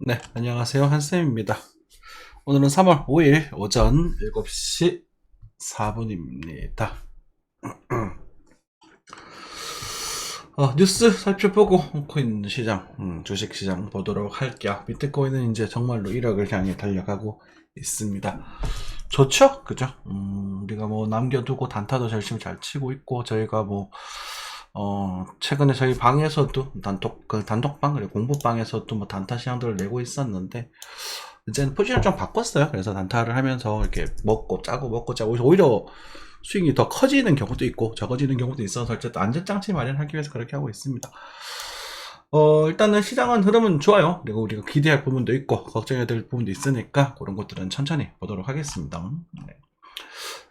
네, 안녕하세요. 한쌤입니다. 오늘은 3월 5일 오전 7시 4분입니다. 뉴스 살펴보고 코인 시장, 주식 시장 보도록 할게요. 비트코인은 이제 정말로 1억을 향해 달려가고 있습니다. 좋죠? 그죠? 우리가 뭐 남겨두고 단타도 열심히 잘 치고 있고, 저희가 뭐, 최근에 저희 방에서도 단톡방, 그리고 공부방에서도 뭐 단타 시장들을 내고 있었는데, 이제는 포지션을 좀 바꿨어요. 그래서 단타를 하면서 이렇게 먹고 짜고 오히려 스윙이 더 커지는 경우도 있고 적어지는 경우도 있어서 어쨌든 안전장치 마련하기 위해서 그렇게 하고 있습니다. 일단은 시장은 흐름은 좋아요. 그리고 우리가 기대할 부분도 있고 걱정해야 될 부분도 있으니까 그런 것들은 천천히 보도록 하겠습니다. 네.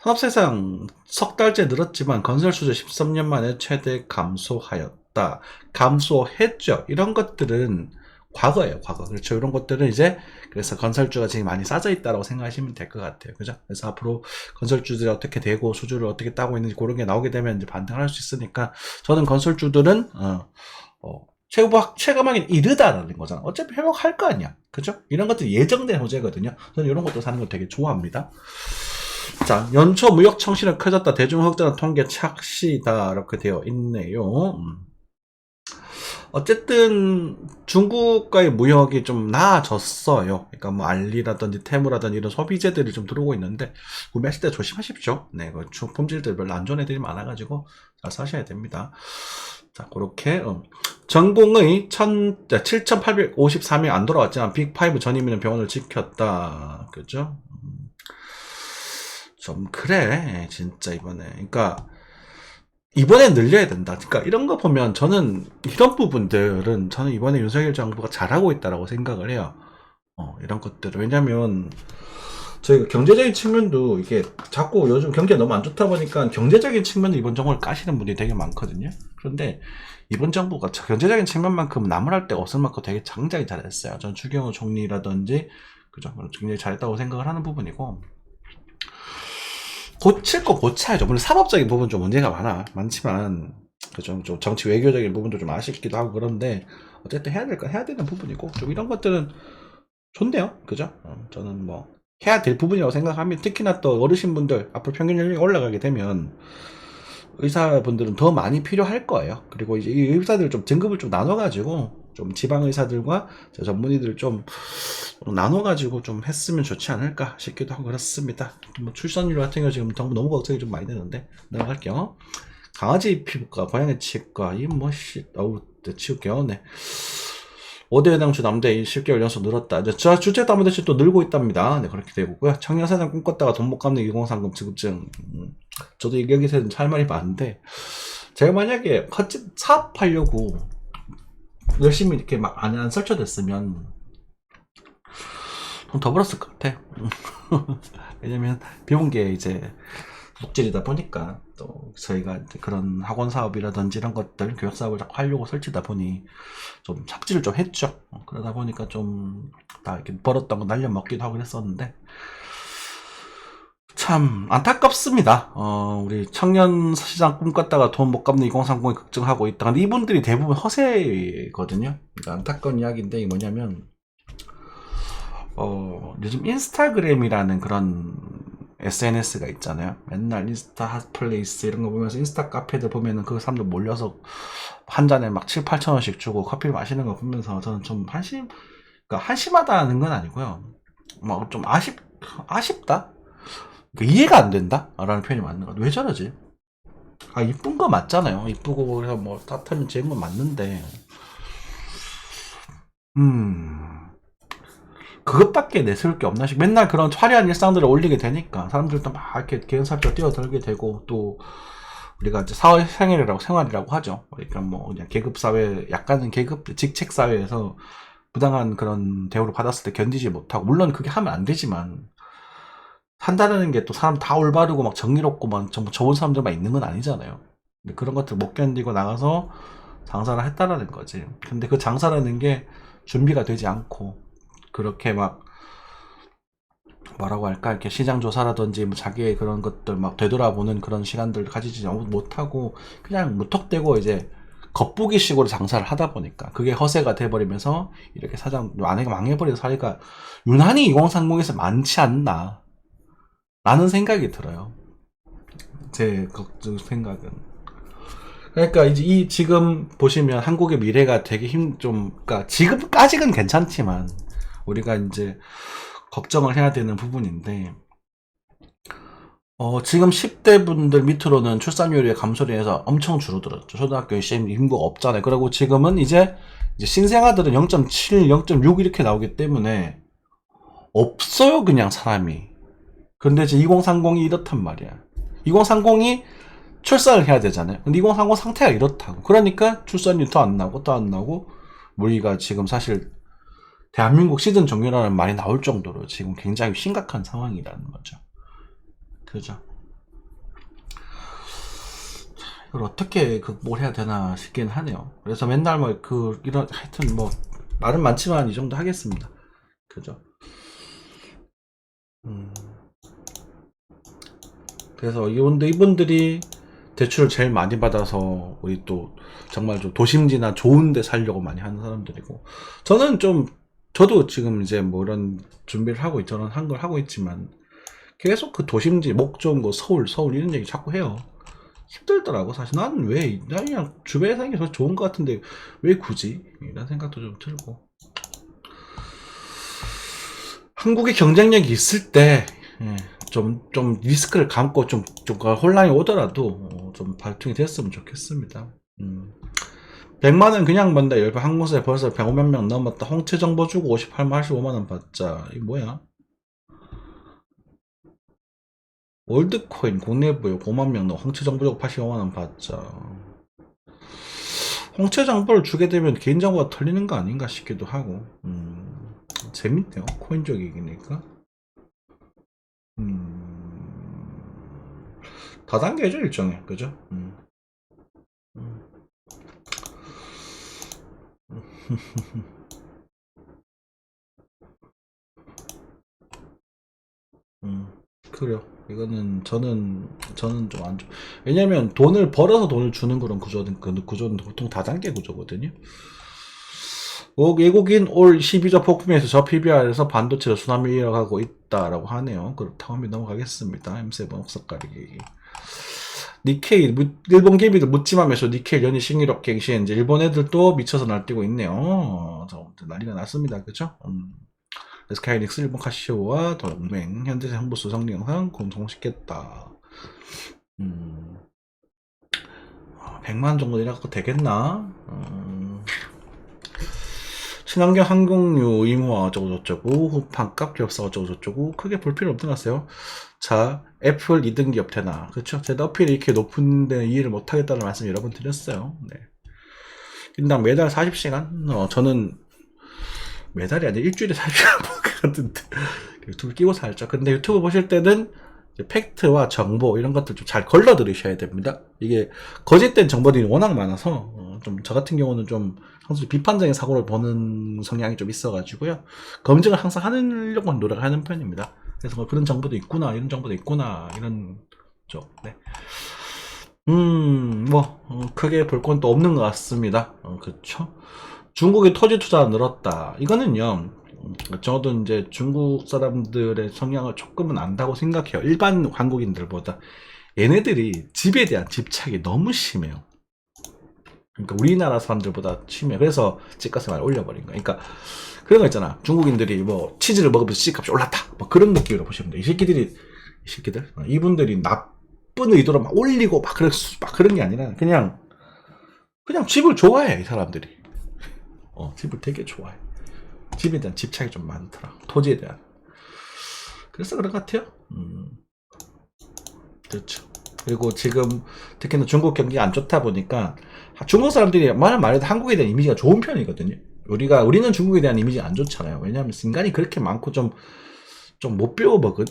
산업세상 석 달째 늘었지만 건설 수주 13년 만에 최대 감소하였다. 감소했죠. 이런 것들은 과거예요, 과거. 그렇죠. 이런 것들은 이제, 그래서 건설주가 지금 많이 싸져 있다고 생각하시면 될 것 같아요. 그죠? 그래서 앞으로 건설주들이 어떻게 되고, 수주를 어떻게 따고 있는지 그런 게 나오게 되면 이제 반등할 수 있으니까, 저는 건설주들은, 체감하기는 이르다라는 거잖아. 어차피 회복할 거 아니야. 그죠? 이런 것들이 예정된 호재거든요. 저는 이런 것도 사는 거 되게 좋아합니다. 자, 연초 무역 청실은 커졌다. 대중 확대는 통계 착시다. 이렇게 되어 있네요. 어쨌든 중국과의 무역이 좀 나아졌어요. 그러니까 뭐 알리라든지 테무라든지 이런 소비재들이 좀 들어오고 있는데 구매하실 때 조심하십시오. 네, 그 품질들 별로 안 좋은 애들이 많아가지고 잘 사셔야 됩니다. 자, 그렇게 전공의 7,854명 안 돌아왔지만 빅5 전임의는 병원을 지켰다. 그죠? 좀 그래 진짜 이번에. 그러니까 이번에 늘려야 된다. 그러니까 이런 거 보면 저는 이런 부분들은 저는 이번에 윤석열 정부가 잘하고 있다라고 생각을 해요. 이런 것들을. 왜냐면 저희가 경제적인 측면도 이게 자꾸 요즘 경기가 너무 안 좋다 보니까 경제적인 측면도 이번 정부를 까시는 분들이 되게 많거든요. 그런데 이번 정부가 경제적인 측면만큼 나무랄 데가 없을 만큼 되게 장장히 잘했어요. 전 추경호 총리라든지 그죠? 굉장히 잘했다고 생각을 하는 부분이고, 고칠 거 고쳐야죠. 물론 사법적인 부분 좀 문제가 많지만, 좀 정치 외교적인 부분도 좀 아쉽기도 하고 그런데, 어쨌든 해야 될 거 해야 되는 부분이고, 좀 이런 것들은 좋네요. 그죠? 저는 뭐, 해야 될 부분이라고 생각합니다. 특히나 또 어르신분들, 앞으로 평균 연령이 올라가게 되면, 의사분들은 더 많이 필요할 거예요. 그리고 이제 이 의사들 좀 등급을 좀 나눠가지고, 좀 지방 의사들과 전문의들 좀 나눠가지고 좀 했으면 좋지 않을까 싶기도 하고 그렇습니다. 뭐 출산율 같은 경우 지금 너무 걱정이 좀 많이 되는데 넘어갈게요. 강아지 피부과, 고양이 치과, 치울게요. 네. 5대 연양주 남대 10개월 연속 늘었다. 주택담보 대출 또 늘고 있답니다. 네, 그렇게 되고요. 청년사장 꿈꿨다가 돈 못 갚는 2030 지급증. 저도 여기서 할 말이 많은데, 제가 만약에 사업하려고 열심히 이렇게 막 안 설쳐댔으면 돈 더 벌었을 것 같아. 왜냐면 배운 게 이제 목질이다 보니까, 또 저희가 그런 학원 사업이라든지 이런 것들 교육 사업을 자꾸 하려고 설치다 보니 좀 삽질을 좀 했죠. 그러다 보니까 좀 다 이렇게 벌었던 거 날려 먹기도 하고 그랬었는데 참 안타깝습니다. 우리 청년 시장 꿈꿨다가 돈 못 갚는 2030이 걱정하고 있다. 근데 이분들이 대부분 허세거든요. 그러니까 안타까운 이야기인데, 이게 뭐냐면 요즘 인스타그램이라는 그런 SNS가 있잖아요. 맨날 인스타 핫플레이스 이런 거 보면서, 인스타 카페들 보면은 그 사람들 몰려서 한 잔에 막 7, 8천 원씩 주고 커피 마시는 거 보면서 저는 좀 그러니까 한심하다는 건 아니고요. 막 좀 아쉽다? 그러니까 이해가 안 된다? 라는 표현이 맞는 것 같아요. 왜 저러지? 이쁜 거 맞잖아요. 이쁘고, 그래서 뭐, 따뜻하면 제일 건 맞는데, 그것밖에 내세울 게 없나 싶. 맨날 그런 화려한 일상들을 올리게 되니까 사람들도 막 이렇게 개인사업자 뛰어들게 되고, 또 우리가 이제 생활이라고 하죠. 그러니까 뭐 그냥 계급 사회, 약간은 계급 직책 사회에서 부당한 그런 대우를 받았을 때 견디지 못하고, 물론 그게 하면 안 되지만 한다는 게 또 사람 다 올바르고 막 정의롭고 막 정말 좋은 사람들만 있는 건 아니잖아요. 근데 그런 것들 못 견디고 나가서 장사를 했다라는 거지. 근데 그 장사라는 게 준비가 되지 않고, 그렇게 막 뭐라고 할까, 이렇게 시장 조사라든지 뭐 자기의 그런 것들 막 되돌아보는 그런 시간들 가지지 못하고 그냥 무턱대고 이제 겉보기식으로 장사를 하다 보니까 그게 허세가 돼버리면서 이렇게 사장 만약에 망해버린 사례가 유난히 2030에서 많지 않나 라는 생각이 들어요. 제 생각은. 그러니까 이제 지금 보시면 한국의 미래가 되게 그러니까 지금까지는 괜찮지만 우리가 이제 걱정을 해야 되는 부분인데, 지금 10대 분들 밑으로는 출산율이 감소를 해서 엄청 줄어들었죠. 초등학교 시험 인구가 없잖아요. 그리고 지금은 이제 신생아들은 0.7, 0.6 이렇게 나오기 때문에 없어요, 그냥 사람이. 근데 이제 2030이 이렇단 말이야. 2030이 출산을 해야 되잖아요. 근데 2030 상태가 이렇다고. 그러니까 출산율이 더 안 나고, 우리가 지금 사실 대한민국 시즌 종료라는 말이 나올 정도로 지금 굉장히 심각한 상황이라는 거죠. 그죠? 이걸 어떻게 극복을 해야 되나 싶긴 하네요. 그래서 맨날 하여튼 말은 많지만 이 정도 하겠습니다. 그죠? 그래서 이분들이 대출을 제일 많이 받아서 우리 또 정말 좀 도심지나 좋은 데 살려고 많이 하는 사람들이고, 저도 지금 이제 이런 준비를 하고 저는 한 걸 하고 있지만 계속 그 도심지, 목 좋은 거 서울 이런 얘기 자꾸 해요. 힘들더라고. 사실 난 그냥 주변에 사는 게 더 좋은 것 같은데 왜 굳이? 이런 생각도 좀 들고. 한국의 경쟁력이 있을 때 좀 리스크를 감고 좀 혼란이 오더라도 좀 발등이 됐으면 좋겠습니다. 100만원 그냥 번다. 항공사에 벌써 105만 명 넘었다. 홍채 정보 주고 85만원 받자. 이게 뭐야? 월드코인 국내부에 5만 명 넣어. 홍채 정보 주고 85만원 받자. 홍채 정보를 주게 되면 개인정보가 털리는 거 아닌가 싶기도 하고. 재밌네요. 코인 쪽이니까. 다단계죠, 일종의. 그죠? 그래요. 이거는 저는 좀 안 좋아. 왜냐면 돈을 벌어서 돈을 주는 그런 구조는 보통 다단계 구조거든요. 외국인 올 12조 폭풍에서 저 PBR에서 반도체로 수남이 일어가고 있다라고 하네요. 그렇다고 하면 넘어가겠습니다. M7 억석 가리기. 니케이, 일본 개비들 묻지마면서 니케이 연이 신기록 갱신, 이제 일본 애들도 미쳐서 날뛰고 있네요. 난리가 났습니다. 그죠? 스카이닉스 일본 카시오와 동맹, 현재 정부수 성리 영상 공통시켰다. 100만 정도 내려갖고 되겠나? 친환경 항공유 의무화 어쩌고저쩌고, 후판값 기업사 어쩌고저쩌고, 크게 볼 필요 없는 것 같아요. 자, 애플 2등 기업 되나? 그쵸? 제가 어필이 이렇게 높은데 이해를 못하겠다는 말씀 여러 번 드렸어요. 네. 인당 매달 40시간? 저는 매달이 아니라 일주일에 40시간 볼 것 같은데. 유튜브 끼고 살죠. 근데 유튜브 보실 때는 팩트와 정보 이런 것들 좀 잘 걸러 들으셔야 됩니다. 이게 거짓된 정보들이 워낙 많아서 좀 저 같은 경우는 좀 항상 비판적인 사고를 보는 성향이 좀 있어가지고요. 검증을 항상 하려고 노력을 하는 편입니다. 그래서 그런 정보도 있구나, 이런 정보도 있구나, 이런 쪽. 네. 크게 볼 건 또 없는 것 같습니다. 그쵸? 중국의 토지 투자가 늘었다. 이거는요, 저도 이제 중국 사람들의 성향을 조금은 안다고 생각해요. 일반 한국인들보다. 얘네들이 집에 대한 집착이 너무 심해요. 그러니까 우리나라 사람들보다 심해요. 그래서 집값을 많이 올려버린 거예요. 그러니까 그런 거 있잖아. 중국인들이 치즈를 먹으면서 집값이 올랐다. 그런 느낌으로 보시면 돼요. 이 새끼들, 이분들이 나쁜 의도로 막 올리고 막 그런 게 아니라 그냥 집을 좋아해, 이 사람들이. 집을 되게 좋아해. 집에 대한 집착이 좀 많더라. 토지에 대한. 그래서 그런 것 같아요. 그렇죠. 그리고 지금 특히나 중국 경기가 안 좋다 보니까 중국 사람들이 말해도 한국에 대한 이미지가 좋은 편이거든요. 우리는 중국에 대한 이미지가 안 좋잖아요. 왜냐하면 인간이 그렇게 많고 좀 못 배워먹은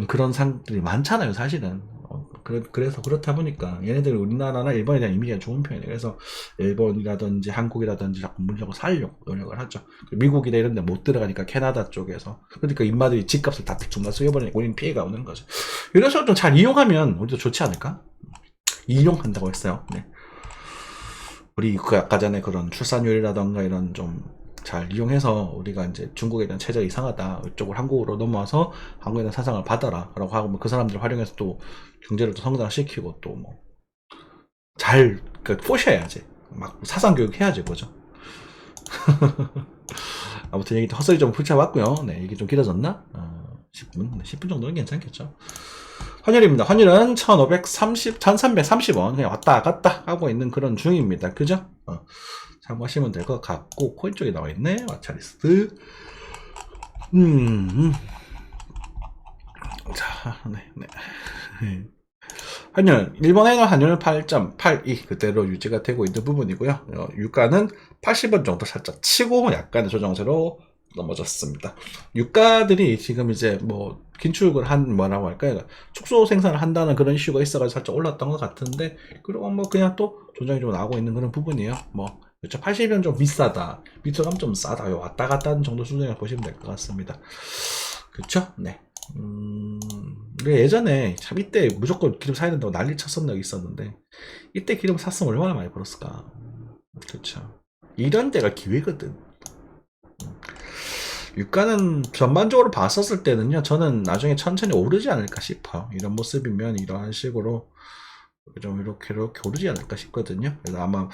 그런 사람들이 많잖아요, 사실은. 그래서 그렇다 보니까 얘네들 우리나라나 일본에 대한 이미지가 좋은 편이에요. 그래서 일본이라든지 한국이라든지 자꾸 물려고 살려고 노력을 하죠. 미국이나 이런 데 못 들어가니까 캐나다 쪽에서. 그러니까 인마들이 집값을 다 중간 쓰여버리니까 우리는 피해가 오는 거죠. 이런 식으로 좀 잘 이용하면 우리도 좋지 않을까? 이용한다고 했어요. 네. 우리 그 아까 전에 그런 출산율이라던가 이런 좀 잘 이용해서 우리가 이제 중국에 대한 체제가 이상하다. 이쪽을 한국으로 넘어와서 한국에 대한 사상을 받아라. 라고 하고 뭐 그 사람들 활용해서 또 경제를 또 성장시키고 또 뭐 잘, 포셔야지. 막 사상교육 해야지, 뭐죠. 아무튼 얘기 헛소리 좀 훑어봤고요. 네, 얘기 좀 길어졌나? 10분? 10분 정도는 괜찮겠죠. 환율입니다. 환율은 1330원. 그냥 왔다 갔다 하고 있는 그런 중입니다. 그죠? 참고하시면 될 것 같고, 코인 쪽에 나와 있네. 와차리스트. 자, 네. 환율, 일본에는 환율 8.82 그대로 유지가 되고 있는 부분이고요. 유가는 80원 정도 살짝 치고 약간의 조정세로 넘어졌습니다. 유가들이 지금 이제 뭐 긴축을 한 뭐라고 할까요? 축소 생산을 한다는 그런 이슈가 있어가지고 살짝 올랐던 것 같은데, 그리고 뭐 그냥 또 조정이 좀 나오고 있는 그런 부분이에요. 뭐 그렇죠. 80원 좀 비싸다, 밑으로 좀 싸다, 왔다 갔다 하는 정도 수준이라 보시면 될 것 같습니다. 그렇죠? 네. 예전에 참 이때 무조건 기름 사야 된다고 난리 쳤었던 적이 있었는데, 이때 기름 샀으면 얼마나 많이 벌었을까. 그렇죠. 이런 때가 기회거든. 유가는 전반적으로 봤었을 때는요, 저는 나중에 천천히 오르지 않을까 싶어요. 이런 모습이면 이러한 식으로 좀 이렇게 오르지 않을까 싶거든요. 그래서 아마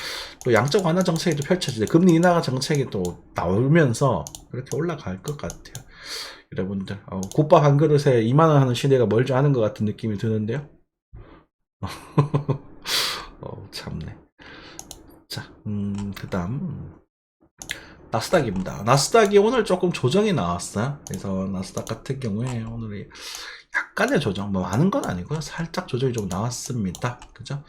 또 양적 완화 정책이 또 펼쳐지고 금리 인하 정책이 또 나오면서 그렇게 올라갈 것 같아요. 여러분들 국밥 한 그릇에 2만원 하는 시대가 멀지 않은 것 같은 느낌이 드는데요. 참네. 자, 그 다음 나스닥입니다. 나스닥이 오늘 조금 조정이 나왔어요. 그래서 나스닥 같은 경우에 오늘이 약간의 조정, 뭐 많은 건 아니고요. 살짝 조정이 좀 나왔습니다. 그죠?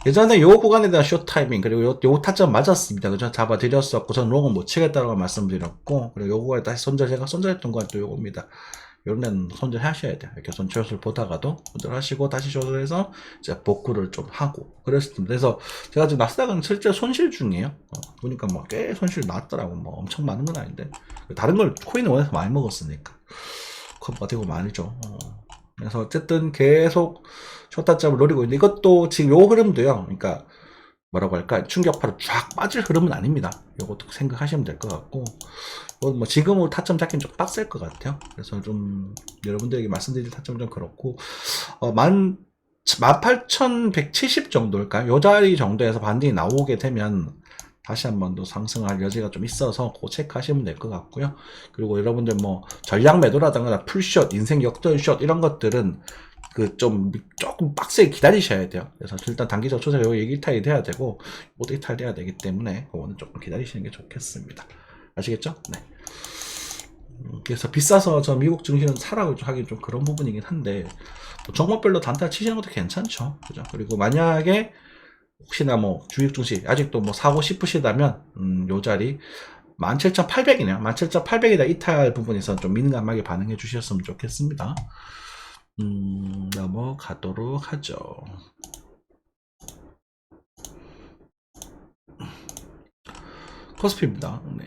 예전에 요 구간에 대한 쇼 타이밍, 그리고 요 타점 맞았습니다. 그죠? 잡아드렸었고, 전 롱은 못 치겠다고 말씀드렸고, 그리고 요 구간에 다시 제가 손절했던 건 또 요겁니다. 요런 데는 손절하셔야 돼요. 이렇게 손절을 보다가도 손절하시고, 다시 조절해서 이제 복구를 좀 하고, 그랬습니다. 그래서 제가 지금 나스닥은 실제 손실 중이에요. 보니까 뭐 꽤 손실 났더라고. 뭐 엄청 많은 건 아닌데. 다른 걸 코인을 원해서 많이 먹었으니까. 커버가 되고 말이죠. 그래서 어쨌든 계속 쇼타점을 노리고 있는데, 이것도 지금 요 흐름도요, 그러니까 뭐라고 할까, 충격파로 쫙 빠질 흐름은 아닙니다. 요것도 생각하시면 될 것 같고, 뭐 지금으로 타점 잡기는 좀 빡셀 것 같아요. 그래서 좀 여러분들에게 말씀드릴 타점은 좀 그렇고, 18,170 정도일까요? 요 자리 정도에서 반등이 나오게 되면 다시 한 번 더 상승할 여지가 좀 있어서 그거 체크하시면 될 것 같고요. 그리고 여러분들 뭐 전략 매도라든가 풀숏, 인생 역전숏 이런 것들은 조금 빡세게 기다리셔야 돼요. 그래서 일단 단기적 추세 여기 이탈이 돼야 되고, 모두 이탈돼야 되기 때문에 그거는 조금 기다리시는 게 좋겠습니다. 아시겠죠? 네. 그래서 비싸서 저 미국 증시는 사라고 하긴 좀 그런 부분이긴 한데, 뭐 종목별로 단타 치시는 것도 괜찮죠. 그죠? 그리고 만약에 혹시나 뭐 주식 증시 아직도 뭐 사고 싶으시다면 요 자리 17,800이네요. 17,800이다 이탈 부분에서 좀 민감하게 반응해 주셨으면 좋겠습니다. 넘어가도록 하죠. 코스피입니다. 네.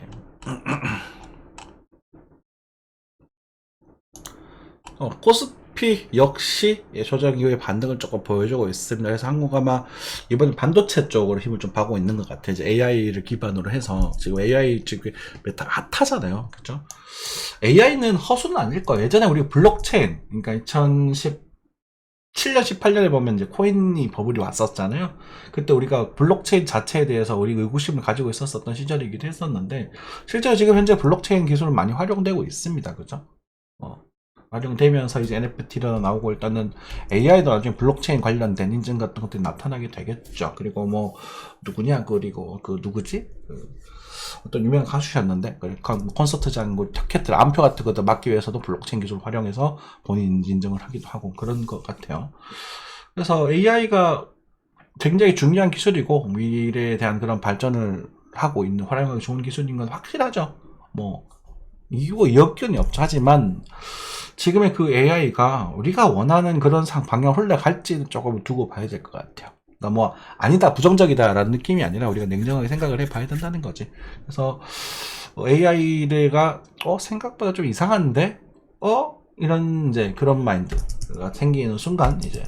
코스피 역시 조정 이후에 반등을 조금 보여주고 있습니다. 그래서 한국 아마 이번에 반도체 쪽으로 힘을 좀 받고 있는 것 같아요. 이제 AI를 기반으로 해서 지금 AI 지금 메타 핫하잖아요. 그죠? AI는 허수는 아닐 거예요. 예전에 우리 블록체인, 그러니까 2017년, 18년에 보면 이제 코인이 버블이 왔었잖아요. 그때 우리가 블록체인 자체에 대해서 우리 의구심을 가지고 있었던 시절이기도 했었는데, 실제로 지금 현재 블록체인 기술은 많이 활용되고 있습니다. 그죠? 활용되면서 이제 NFT로 나오고, 일단은 AI도 나중에 블록체인 관련된 인증 같은 것들이 나타나게 되겠죠. 그리고 뭐 누구냐, 그리고 누구지? 어떤 유명한 가수셨는데, 콘서트장 티켓들 암표 같은 것도 막기 위해서도 블록체인 기술을 활용해서 본인 인증을 하기도 하고 그런 것 같아요. 그래서 AI가 굉장히 중요한 기술이고, 미래에 대한 그런 발전을 하고 있는 활용하기 좋은 기술인 건 확실하죠. 뭐 이거 역견이 없죠. 하지만 지금의 그 AI가 우리가 원하는 그런 방향 흘러갈지는 조금 두고 봐야 될 것 같아요. 그러니까 뭐 아니다, 부정적이다 라는 느낌이 아니라 우리가 냉정하게 생각을 해봐야 된다는 거지. 그래서 AI가 생각보다 좀 이상한데 이런 이제 그런 마인드가 생기는 순간, 이제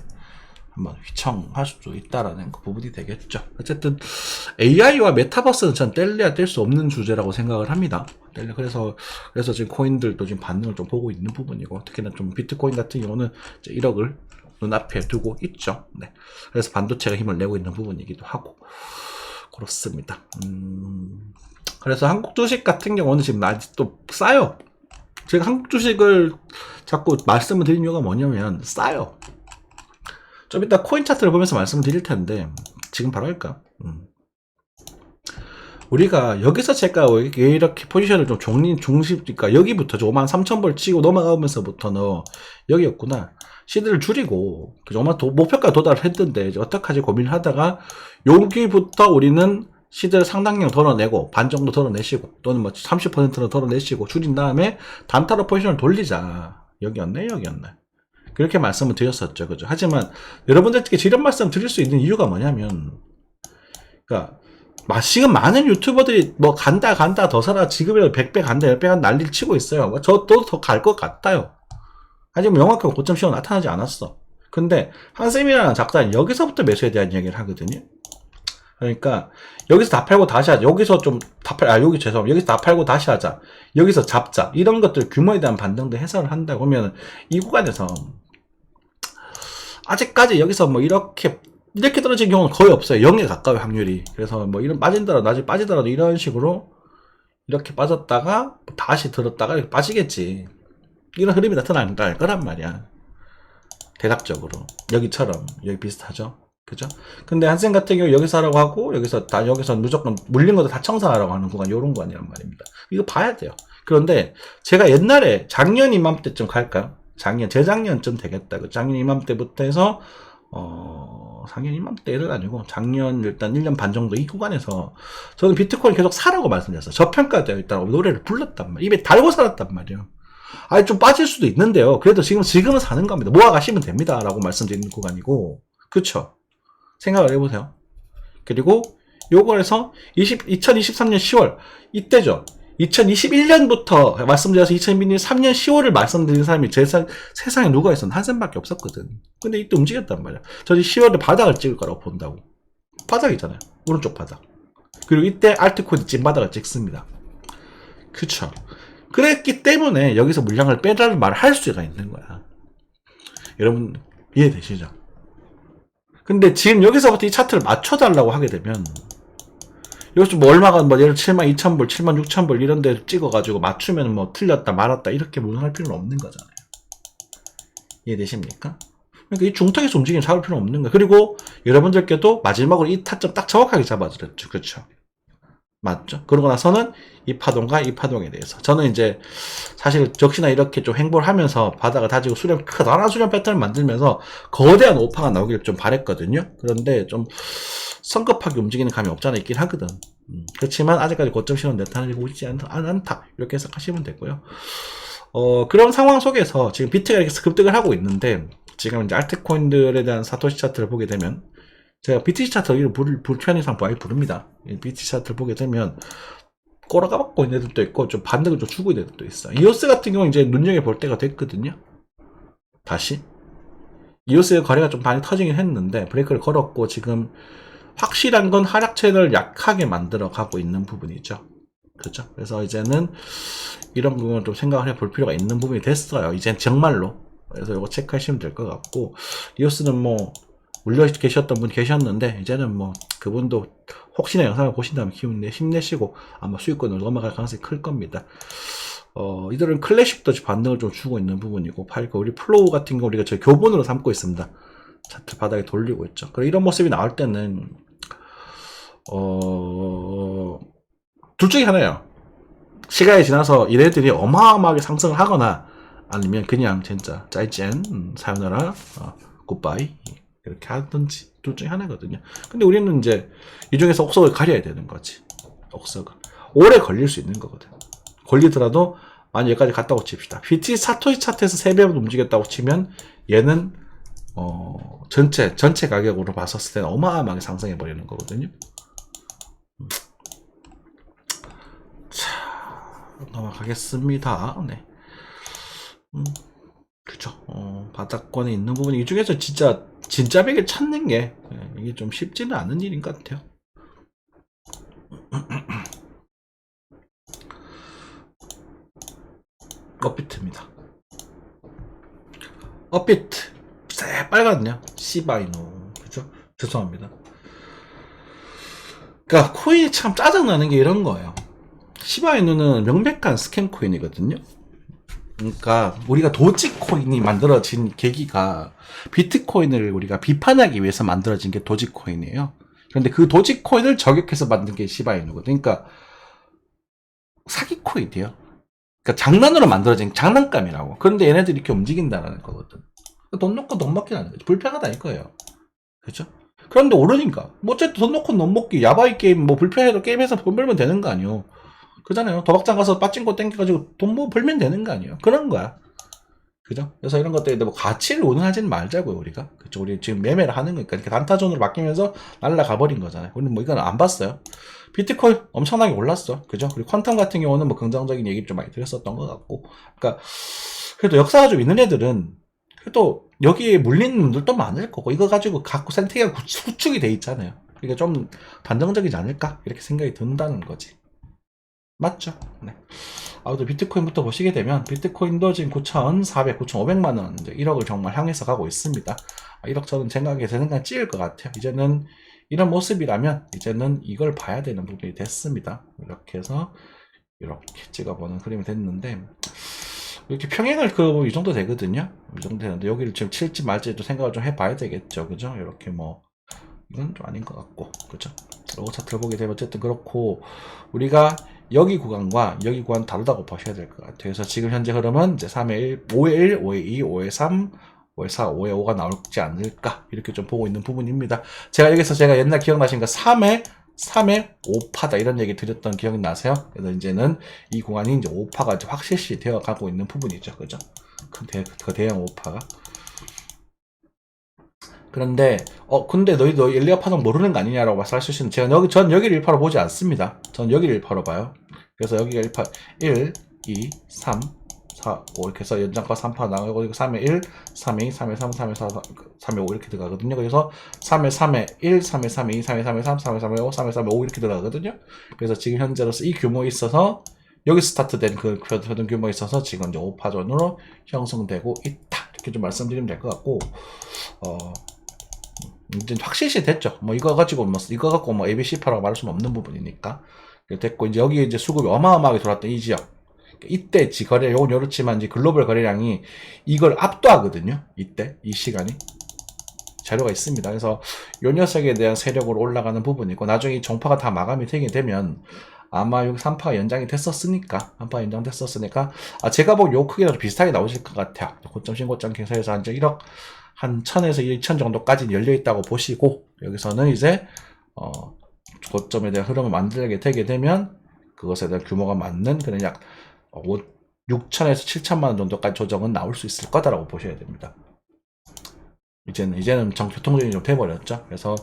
한번 휘청할 수도 있다라는 그 부분이 되겠죠. 어쨌든 AI와 메타버스는 전 뗄래야 뗄 수 없는 주제라고 생각을 합니다. 그래서 지금 코인들도 지금 반응을 좀 보고 있는 부분이고, 특히나 좀 비트코인 같은 경우는 이제 1억을 눈앞에 두고 있죠. 네. 그래서 반도체가 힘을 내고 있는 부분이기도 하고 그렇습니다. 그래서 한국 주식 같은 경우는 지금 아직도 싸요. 제가 한국 주식을 자꾸 말씀을 드린 이유가 뭐냐면 싸요. 좀 이따 코인 차트를 보면서 말씀을 드릴 텐데 지금 바로 할까? 우리가 여기서 제가 왜 이렇게 포지션을 좀 그러니까 여기부터 53,000불 치고 넘어가면서부터는 여기였구나. 시드를 줄이고 5만 목표가 도달을 했는데 이제 어떡하지 고민을 하다가 여기부터 우리는 시드를 상당량 덜어내고 반 정도 덜어내시고 또는 뭐 30%는 덜어내시고 줄인 다음에 단타로 포지션을 돌리자. 여기였네. 그렇게 말씀을 드렸었죠. 그죠? 하지만 여러분들께 이런 말씀 드릴 수 있는 이유가 뭐냐면, 그러니까 지금 많은 유튜버들이 뭐 간다 더 살아 지금이라도 100배 간다 10배 간다 난리를 치고 있어요. 저도 더 갈 것 같아요. 하지만 명확한 고점 시효가 나타나지 않았어. 근데 한쌤이라는 작가는 여기서부터 매수에 대한 이야기를 하거든요. 그러니까 여기서 다 팔고 다시 하자. 여기서 좀 여기서 다 팔고 다시 하자. 여기서 잡자. 이런 것들 규모에 대한 반등도 해설을 한다고 하면 이 구간에서 아직까지 여기서 뭐 이렇게 떨어진 경우는 거의 없어요. 0에 가까워요, 확률이. 그래서 뭐 이런 나중에 빠지더라도 이런 식으로 이렇게 빠졌다가 다시 들었다가 이렇게 빠지겠지. 이런 흐름이 나타날 거란 말이야. 대략적으로. 여기처럼. 여기 비슷하죠. 그죠? 근데 한쌤 같은 경우 여기서 하라고 하고 여기서 무조건 물린 것도 다 청산하라고 하는 구간, 요런 구간이란 말입니다. 이거 봐야 돼요. 그런데 제가 옛날에 작년 이맘때쯤 갈까요? 재작년쯤 되겠다. 작년 이맘때부터 해서 작년 이맘때는 아니고 작년 일단 1년 반 정도 이 구간에서 저는 비트코인 계속 사라고 말씀드렸어요. 저평가되어 있다고 노래를 불렀단 말이에요. 입에 달고 살았단 말이에요. 아니 좀 빠질 수도 있는데요. 그래도 지금은 사는 겁니다. 모아가시면 됩니다. 라고 말씀드리는 구간이고, 그쵸? 생각을 해보세요. 그리고 요거에서 2023년 10월 이때죠. 2021년부터 말씀드려서 2023년 10월을 말씀드린 사람이 세상에 누가 있었나? 한쌤밖에 없었거든. 근데 이때 움직였단 말이야. 저는 10월에 바닥을 찍을 거라고 본다고. 바닥이잖아요. 오른쪽 바닥. 그리고 이때 알트코인 찐바닥을 찍습니다. 그쵸. 그랬기 때문에 여기서 물량을 빼라는 말을 할 수가 있는 거야. 여러분 이해되시죠? 근데 지금 여기서부터 이 차트를 맞춰달라고 하게 되면 여기서 뭐 얼마가 뭐 예를 72,000불, 76,000불 이런 데 찍어가지고 맞추면 뭐 틀렸다 말았다 이렇게 무능할 필요는 없는 거잖아요. 이해되십니까? 그러니까 이 중턱에서 움직임 잡을 필요는 없는 거예요. 그리고 여러분들께도 마지막으로 이 타점 딱 정확하게 잡아드렸죠. 그렇죠? 맞죠? 그러고 나서는 이 파동과 이 파동에 대해서 저는 이제 사실 역시나 이렇게 좀 행보를 하면서 바닥을 다지고 커다란 수렴 패턴을 만들면서 거대한 오파가 나오길 좀 바랬거든요. 그런데 좀 성급하게 움직이는 감이 없잖아 있긴 하거든. 그렇지만 아직까지 고점 신호는 나타나고 있지 않다. 이렇게 해석하시면 되고요. 그런 상황 속에서 지금 비트가 이렇게 급등을 하고 있는데 지금 이제 알트코인들에 대한 사토시 차트를 보게 되면 제가 BTC 차트를 불편의상 많이 부릅니다. BTC 차트를 보게 되면 꼬라가 받고 있는 애들도 있고 좀 반등을 좀 주고 있는 애들도 있어. 이오스 같은 경우는 이제 눈여겨볼 때가 됐거든요. 다시 이오스의 거래가 좀 많이 터지긴 했는데 브레이크를 걸었고 지금 확실한 건 하락 채널을 약하게 만들어 가고 있는 부분이죠. 그렇죠? 그래서 이제는 이런 부분을 좀 생각을 해볼 필요가 있는 부분이 됐어요. 이젠 정말로. 그래서 이거 체크하시면 될 것 같고, 이오스는 뭐 물려 계셨던 분 계셨는데 이제는 뭐 그분도 혹시나 영상을 보신다면 힘내시고 아마 수익권으로 넘어갈 가능성이 클 겁니다. 이들은 클래식도 반등을 좀 주고 있는 부분이고, 우리 플로우 같은 경우 우리가 저희 교본으로 삼고 있습니다. 차트 바닥에 돌리고 있죠. 그리고 이런 모습이 나올 때는 둘 중에 하나예요. 시간이 지나서 얘네들이 어마어마하게 상승을 하거나 아니면 그냥 진짜 짜이젠 사요나라 굿바이 이렇게 하든지 둘 중에 하나거든요. 근데 우리는 이제 이 중에서 옥석을 가려야 되는 거지. 옥석을 오래 걸릴 수 있는 거거든. 걸리더라도 만약 여기까지 갔다고 칩시다. BTC 사토시 차트에서 3배로 움직였다고 치면 얘는 전체 가격으로 봤었을 때는 어마어마하게 상승해 버리는 거거든요. 자, 넘어가겠습니다. 네. 그죠. 바닥권에 있는 부분이 이 중에서 진짜 벽을 찾는 게 이게 좀 쉽지는 않은 일인 것 같아요. 업비트입니다. 업비트 새빨갛네요. 시바이노. 그죠? 죄송합니다. 그러니까 코인이 참 짜증나는 게 이런 거예요. 시바이누는 명백한 스캠 코인이거든요. 그러니까 우리가 도지코인이 만들어진 계기가 비트코인을 우리가 비판하기 위해서 만들어진 게 도지코인이에요. 그런데 그 도지코인을 저격해서 만든 게 시바이누거든요. 그러니까 사기코인이에요. 그러니까 장난으로 만들어진 장난감이라고. 그런데 얘네들이 이렇게 움직인다는 거거든. 돈 넣고 돈 먹기라는 거지. 불편하다 이거예요. 그죠? 그런데 오르니까. 뭐 어쨌든 돈 넣고 돈 먹기. 야바이 게임 뭐 불편해도 게임에서 돈 벌면 되는 거 아니에요. 그잖아요. 도박장 가서 빠찡거 땡겨가지고 돈 뭐 벌면 되는 거 아니에요. 그런 거야. 그죠? 그래서 이런 것들에 뭐 가치를 운운하지는 말자고요, 우리가. 그죠? 우리 지금 매매를 하는 거니까. 이렇게 단타존으로 바뀌면서 날라가 버린 거잖아요. 우리는 뭐 이건 안 봤어요. 비트코인 엄청나게 올랐어. 그죠? 그리고 퀀텀 같은 경우는 뭐 긍정적인 얘기 좀 많이 드렸었던 것 같고. 그러니까, 그래도 역사가 좀 있는 애들은, 그래도 여기에 물리는 분들도 많을 거고, 이거 가지고 갖고 생태계가 구축이 돼 있잖아요. 그러니까 좀 단정적이지 않을까? 이렇게 생각이 든다는 거지. 맞죠? 네. 아무튼 비트코인부터 보시게 되면 비트코인도 지금 9,400, 9,500만 원, 이제 1억을 정말 향해서 가고 있습니다. 1억 저는 생각에 제 생각 찍을 것 같아요. 이제는 이런 모습이라면 이제는 이걸 봐야 되는 부분이 됐습니다. 이렇게 해서 이렇게 찍어보는 흐름이 됐는데 이렇게 평행을 이 정도 되거든요. 이 정도 되는데 여기를 지금 칠지 말지도 생각을 좀 해봐야 되겠죠. 그죠? 이렇게 뭐 이건 좀 아닌 것 같고, 그죠? 로고 차트를 보게 되면 어쨌든 그렇고 우리가 여기 구간과 여기 구간 다르다고 보셔야 될 것 같아요. 그래서 지금 현재 흐름은 이제 3회 1, 5회 1, 5회 2, 5회 3, 5회 4, 5회 5가 나올지 않을까 이렇게 좀 보고 있는 부분입니다. 제가 여기서 제가 옛날 기억나시니까 3회 5파다 이런 얘기 드렸던 기억이 나세요? 그래서 이제는 이 구간이 이제 5파가 이제 확실시 되어 가고 있는 부분이죠. 그죠? 그 대형 5파가. 그런데 근데 너 엘리아 파동 모르는 거 아니냐라고 말씀하실 수 있는데 전 여기를 1파로 보지 않습니다. 전 여기를 1파로 봐요. 그래서 여기가 1파 1, 2, 3, 4, 5 이렇게 해서 연장과 3파 나가고 3회 1, 3회 2, 3회 3, 3회 4, 3회 5 이렇게 들어가거든요. 그래서 3회 3회 1, 3회 3회 2, 3회 3회 3, 3회 3회 5, 3회 3회 5 이렇게 들어가거든요. 그래서 지금 현재로서 이 규모에 있어서 여기 스타트된 그 표준 규모에 있어서 지금 이제 5파존으로 형성되고 있다. 이렇게 좀 말씀드리면 될 것 같고 이제 확실시 됐죠. 뭐 이거 갖고 뭐 ABC 파라고 말할 수는 없는 부분이니까 됐고 이제 여기 이제 수급이 어마어마하게 돌았던 이 지역 이때 거래 요건 요렇지만 이제 글로벌 거래량이 이걸 압도하거든요. 이때 이 시간이 자료가 있습니다. 그래서 요 녀석에 대한 세력으로 올라가는 부분이고 나중에 이 정파가 다 마감이 되게 되면 아마 여기 3파가 연장이 됐었으니까 3파가 연장됐었으니까 제가 보기 요 크기랑 비슷하게 나오실 것 같아요. 고점 신고점 계산해서 한 1억 한 1000에서 2000 정도까지 열려있다고 보시고 여기서는 이제 고점에 대한 흐름을 만들게 되게 되면 그것에 대한 규모가 맞는 그런 약 6000에서 7000만원 정도까지 조정은 나올 수 있을 거다라고 보셔야 됩니다. 이제는 교통정리 좀 돼버렸죠. 그래서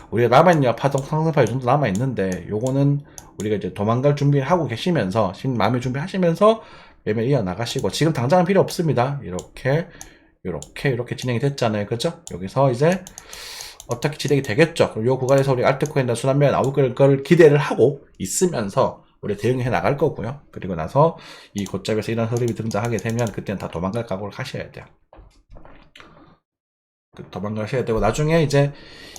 우리가 남아있는 파동 상승파이 정도 남아있는데 요거는 우리가 이제 도망갈 준비를 하고 계시면서 마음의 준비하시면서 매매 이어나가시고 지금 당장은 필요 없습니다. 이렇게 진행이 됐잖아요. 그죠? 여기서 이제 어떻게 진행이 되겠죠? 그럼 요 구간에서 우리 알트코인이나 순환매가 나올 걸 기대를 하고 있으면서 우리 대응해 나갈 거고요. 그리고 나서 이 고점에서 이런 흐름이 등장하게 되면 그때는 다 도망갈 각오를 하셔야 돼요. 도망가셔야 되고 나중에 이제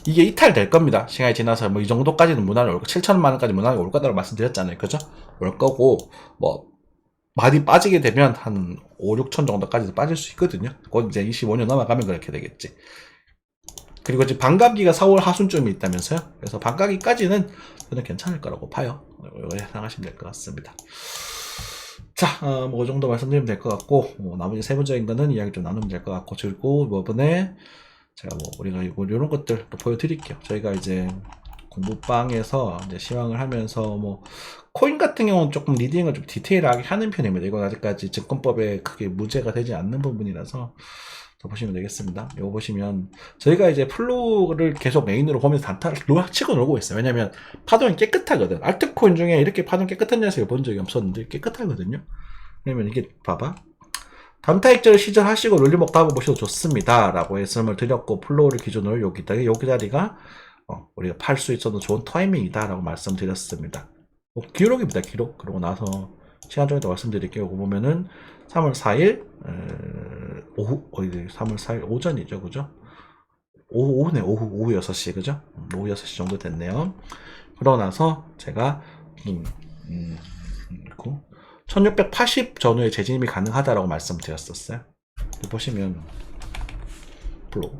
이게 이탈될 겁니다. 시간이 지나서 뭐 이 정도까지는 무난히 올 거, 7천만 원까지 무난히 올 거다라고 말씀드렸잖아요. 그죠? 올 거고 뭐 많이 빠지게 되면 한 5, 6천 정도까지도 빠질 수 있거든요. 곧 이제 25년 넘어가면 그렇게 되겠지. 그리고 이제 반감기가 4월 하순쯤에 있다면서요. 그래서 반감기까지는 저는 괜찮을 거라고 봐요. 이거 생각하시면 될 것 같습니다. 자, 뭐, 그 정도 말씀드리면 될 것 같고, 나머지 세부적인 거는 이야기 좀 나누면 될 것 같고, 그리고 이번에 제가 우리가 이런 것들 또 보여드릴게요. 저희가 이제 공부방에서 이제 시황을 하면서 코인 같은 경우는 조금 리딩을 좀 디테일하게 하는 편입니다. 이건 아직까지 증권법에 크게 문제가 되지 않는 부분이라서 더 보시면 되겠습니다. 이거 보시면 저희가 이제 플로우를 계속 메인으로 보면서 단타를 치고 놀고 있어요. 왜냐면 파동이 깨끗하거든. 알트코인 중에 이렇게 파동 깨끗한 녀석을 본 적이 없었는데 깨끗하거든요. 왜냐면 이게 봐봐. 단타 액자를 시전하시고 롤리목 담아보셔도 좋습니다. 라고 말씀을 드렸고, 플로우를 기준으로 여기 자리가 우리가 팔 수 있어도 좋은 타이밍이다. 라고 말씀드렸습니다. 기록입니다, 기록. 그러고 나서 시간 좀 이따 말씀드릴게요. 이거 보면은 3월 4일, 오후, 3월 4일 오전이죠, 그죠? 오후네, 오후 6시, 그죠? 오후 6시 정도 됐네요. 그러고 나서 제가, 1680 전후에 재진입이 가능하다라고 말씀드렸었어요. 보시면 플로우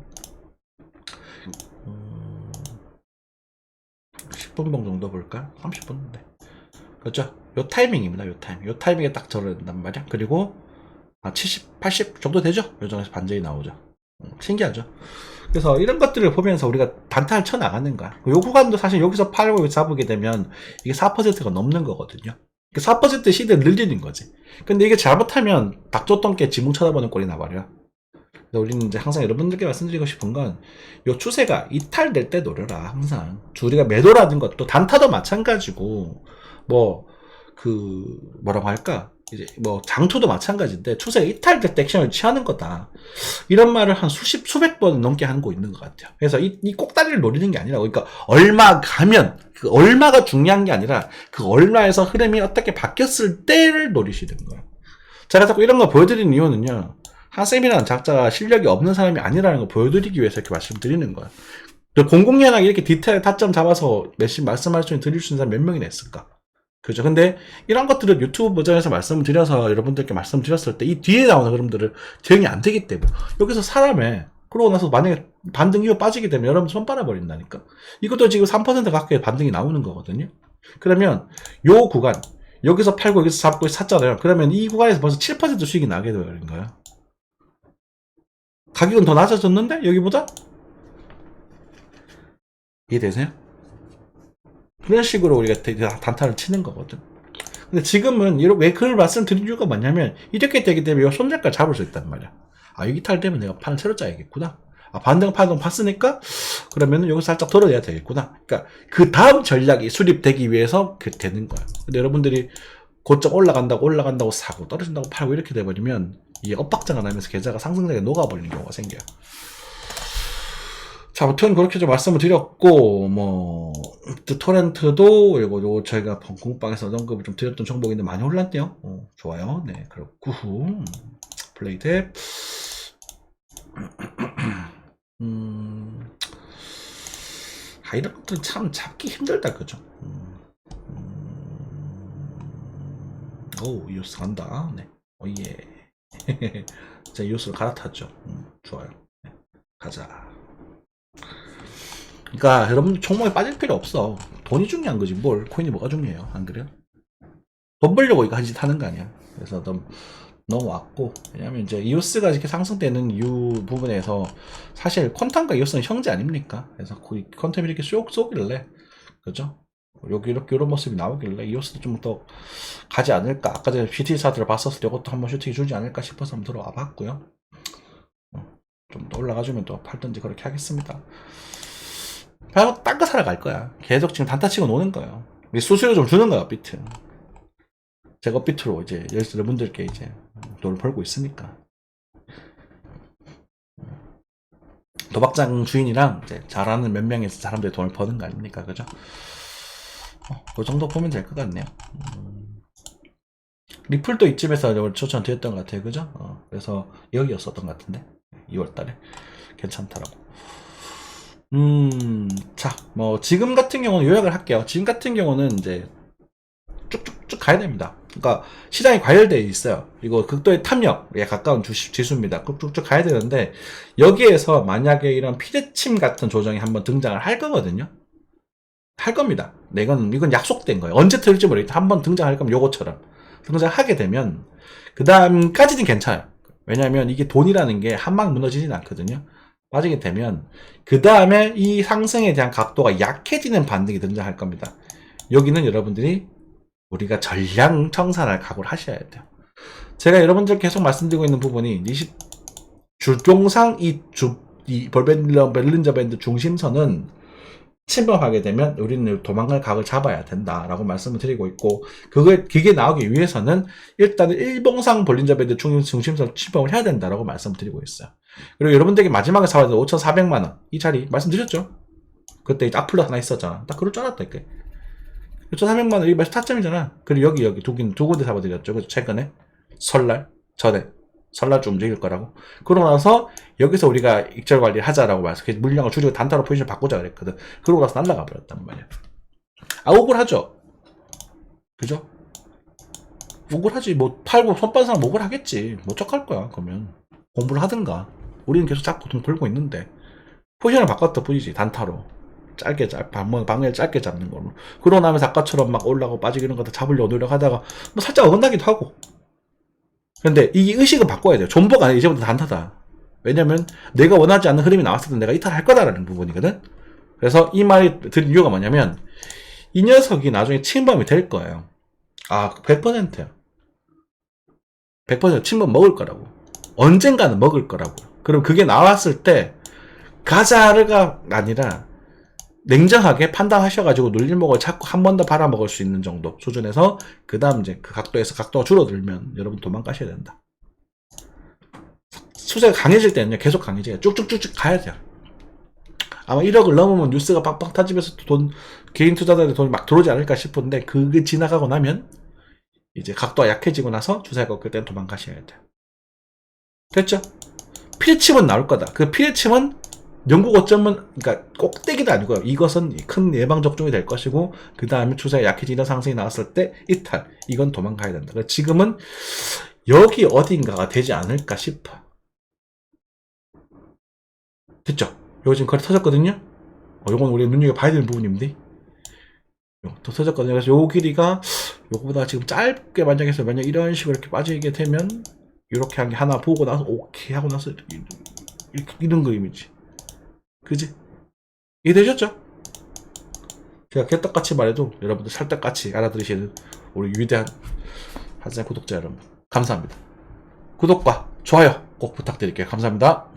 10분봉 정도 볼까? 30분? 네. 그렇죠? 요 타이밍입니다. 요 타이밍에 딱 저런단 말이야. 그리고 70, 80 정도 되죠? 요 정도에서 반전이 나오죠. 신기하죠? 그래서 이런 것들을 보면서 우리가 단타를 쳐 나가는 거야. 요 구간도 사실 여기서 팔고 잡게 되면 이게 4%가 넘는 거거든요. 4% 시대를 늘리는 거지. 근데 이게 잘못하면 닭조똥개 지붕 쳐다보는 꼴이 나버려. 우리는 이제 항상 여러분들께 말씀드리고 싶은 건, 요 추세가 이탈될 때 노려라, 항상. 우리가 매도라는 것도, 단타도 마찬가지고, 뭐라고 할까? 이제 장투도 마찬가지인데, 추세가 이탈될 때 액션을 취하는 거다. 이런 말을 한 수백 번 넘게 하는 거 있는 것 같아요. 그래서 이 꼭다리를 노리는 게 아니라, 그러니까 얼마 가면, 그 얼마가 중요한 게 아니라, 그 얼마에서 흐름이 어떻게 바뀌었을 때를 노리시는 거예요. 제가 자꾸 이런 거 보여드리는 이유는요, 한쌤이라는 작자가 실력이 없는 사람이 아니라는 걸 보여드리기 위해서 이렇게 말씀드리는 거예요. 공공연하게 이렇게 디테일 타점 잡아서 말씀할 수 있는 드릴 수 있는 사람 몇 명이나 있을까? 그죠? 근데 이런 것들은 유튜브 버전에서 말씀을 드려서 여러분들께 말씀드렸을 때 이 뒤에 나오는 흐름들을 대응이 안 되기 때문에, 여기서 그러고 나서 만약에 반등 이후 빠지게 되면 여러분 손 빨아버린다니까? 이것도 지금 3% 가까이 반등이 나오는 거거든요? 그러면 요 구간, 여기서 팔고 여기서 잡고 샀잖아요. 그러면 이 구간에서 벌써 7% 수익이 나게 되는 거예요. 가격은 더 낮아졌는데? 여기보다? 이해되세요? 그런 식으로 우리가 단타를 치는 거거든. 근데 지금은 왜 그걸 말씀드린 이유가 뭐냐면, 이렇게 되기 때문에 손절가 잡을 수 있단 말이야. 여기 탈되면 내가 판을 새로 짜야겠구나. 반등 파동 봤으니까 그러면은 여기 살짝 덜어내야 되겠구나. 그러니까 그 다음 전략이 수립되기 위해서 그렇게 되는 거야. 근데 여러분들이 고점 올라간다고 사고, 떨어진다고 팔고 이렇게 돼버리면 이게 엇박자가 나면서 계좌가 상승장에 녹아버리는 경우가 생겨요. 자, 아무튼 그렇게 좀 말씀을 드렸고, 토렌트도 이거 저희가 공방에서 언급을 좀 드렸던 종목인데 많이 올랐네요. 좋아요. 네, 그렇고 플레이탭 이런 것들은 참 잡기 힘들다, 그죠? 이오스 간다. 네. 예. 자, 이오스를 갈아탔죠. 좋아요. 네. 가자. 그러니까 여러분 종목에 빠질 필요 없어. 돈이 중요한 거지. 코인이 뭐가 중요해요? 안 그래요? 돈 벌려고 이거 한 짓 하는 거 아니야. 그래서 넘어왔고, 왜냐면 이제 이오스가 이렇게 상승되는 이유 부분에서 사실 퀀텀과 이오스는 형제 아닙니까? 그래서 퀀텀이 이렇게 쏘길래, 그죠? 이렇게 이런 모습이 나오길래 이오스도 좀 더 가지 않을까. 아까 전에 PT사들을 봤었을 때 이것도 한번 슈팅이 주지 않을까 싶어서 한번 들어와 봤고요. 좀 더 올라가주면 또 팔든지 그렇게 하겠습니다. 그냥 딴 거 사러 갈 거야. 계속 지금 단타 치고 노는 거예요. 수수료 좀 주는 거야, 비트. 제가 비트로 이제 여러분들께 이제 돈을 벌고 있으니까. 도박장 주인이랑 이제 잘하는 몇 명의 사람들이 돈을 버는 거 아닙니까? 그죠? 그 정도 보면 될 것 같네요. 리플도 이쯤에서 추천드렸던 것 같아요. 그죠? 그래서 여기였었던 것 같은데. 2월달에. 괜찮더라고. 자, 지금 같은 경우는 요약을 할게요. 지금 같은 경우는 이제 쭉쭉쭉 가야 됩니다. 그러니까 시장이 과열되어 있어요. 이거 극도의 탐욕에 가까운 지수입니다. 쭉쭉 가야 되는데, 여기에서 만약에 이런 피대침 같은 조정이 한번 등장을 할 거거든요. 할 겁니다. 이건 약속된 거예요. 언제 틀릴지 모르겠다. 한번 등장할 거면 요거처럼 등장하게 되면 그 다음까지는 괜찮아요. 왜냐하면 이게 돈이라는 게 한 방 무너지진 않거든요. 빠지게 되면 그 다음에 이 상승에 대한 각도가 약해지는 반등이 등장할 겁니다. 여기는 여러분들이 우리가 전량 청산할 각오를 하셔야 돼요. 제가 여러분들 계속 말씀드리고 있는 부분이 주종상 이 볼린저 밴드 중심선은 침범하게 되면 우리는 도망갈 각을 잡아야 된다라고 말씀을 드리고 있고, 그게 나오기 위해서는 일단은 일봉상 볼린저밴드 중심선 침범을 해야 된다라고 말씀을 드리고 있어요. 그리고 여러분들에게 마지막에 사와야 5,400만원 이 자리 말씀드렸죠. 그때 이제 악플러 하나 있었잖아. 딱 그럴 줄 알았다니까. 5,400만원 이게 마치 타점이잖아. 그리고 여기 두 군데 잡아드렸죠. 그래서 최근에 설날 전에 설날쯤 움직일 거라고. 그러고 나서 여기서 우리가 익절 관리를 하자라고 말해서 물량을 줄이고 단타로 포지션을 바꾸자 그랬거든. 그러고 나서 날라가 버렸단 말이야. 아, 억울하죠? 그죠? 억울하지. 뭐 팔고 손 빠는 사람 억울하겠지. 뭐 어떡할 거야 그러면. 공부를 하든가. 우리는 계속 잡고 돈 벌고 있는데 포지션을 바꿨다 뿐이지. 단타로 방을 짧게 잡는 걸로. 그러고 나면 아까처럼 막 올라가고 빠지고 이런 거 다 잡으려고 노력하다가 뭐 살짝 어긋나기도 하고. 근데 이 의식은 바꿔야 돼요. 존버가 아니라 이제부터 단타다. 왜냐면 내가 원하지 않는 흐름이 나왔을 때 내가 이탈할 거다라는 부분이거든. 그래서 이 말이 드린 이유가 뭐냐면 이 녀석이 나중에 침범이 될 거예요. 아, 100%야. 100% 침범 먹을 거라고. 언젠가는 먹을 거라고. 그럼 그게 나왔을 때 가자르가 아니라 냉정하게 판단하셔가지고 눌림목을 찾고 한 번 더 팔아먹을 수 있는 정도 수준에서 그 다음 이제 그 각도에서 각도가 줄어들면 여러분 도망가셔야 된다. 추세가 강해질 때는요 계속 강해져요. 쭉쭉쭉쭉 가야 돼요. 아마 1억을 넘으면 뉴스가 빵빵 터지면서 개인 투자자들의 돈이 막 들어오지 않을까 싶은데 그게 지나가고 나면 이제 각도가 약해지고 나서 주사가 꺾일 때는 도망가셔야 돼요. 됐죠? 피레침은 나올 거다. 그 피레침은 영구 고점은 그러니까 꼭대기도 아니고요. 이것은 큰 예방 접종이 될 것이고 그 다음에 추세가 약해지는 상승이 나왔을 때 이탈. 이건 도망가야 된다. 지금은 여기 어딘가가 되지 않을까 싶어. 됐죠? 여기 지금 거리 터졌거든요. 요건 우리 눈여겨봐야 되는 부분인데 더 터졌거든요. 그래서 요 길이가 요거보다 지금 짧게 만약 이런 식으로 이렇게 빠지게 되면 이렇게 한 게 하나 보고 나서 오케이 하고 나서 이런 그림이지. 그지? 이해되셨죠? 제가 개떡같이 말해도 여러분들 살떡같이 알아들으시는 우리 위대한 한산 구독자 여러분 감사합니다. 구독과 좋아요 꼭 부탁드릴게요. 감사합니다.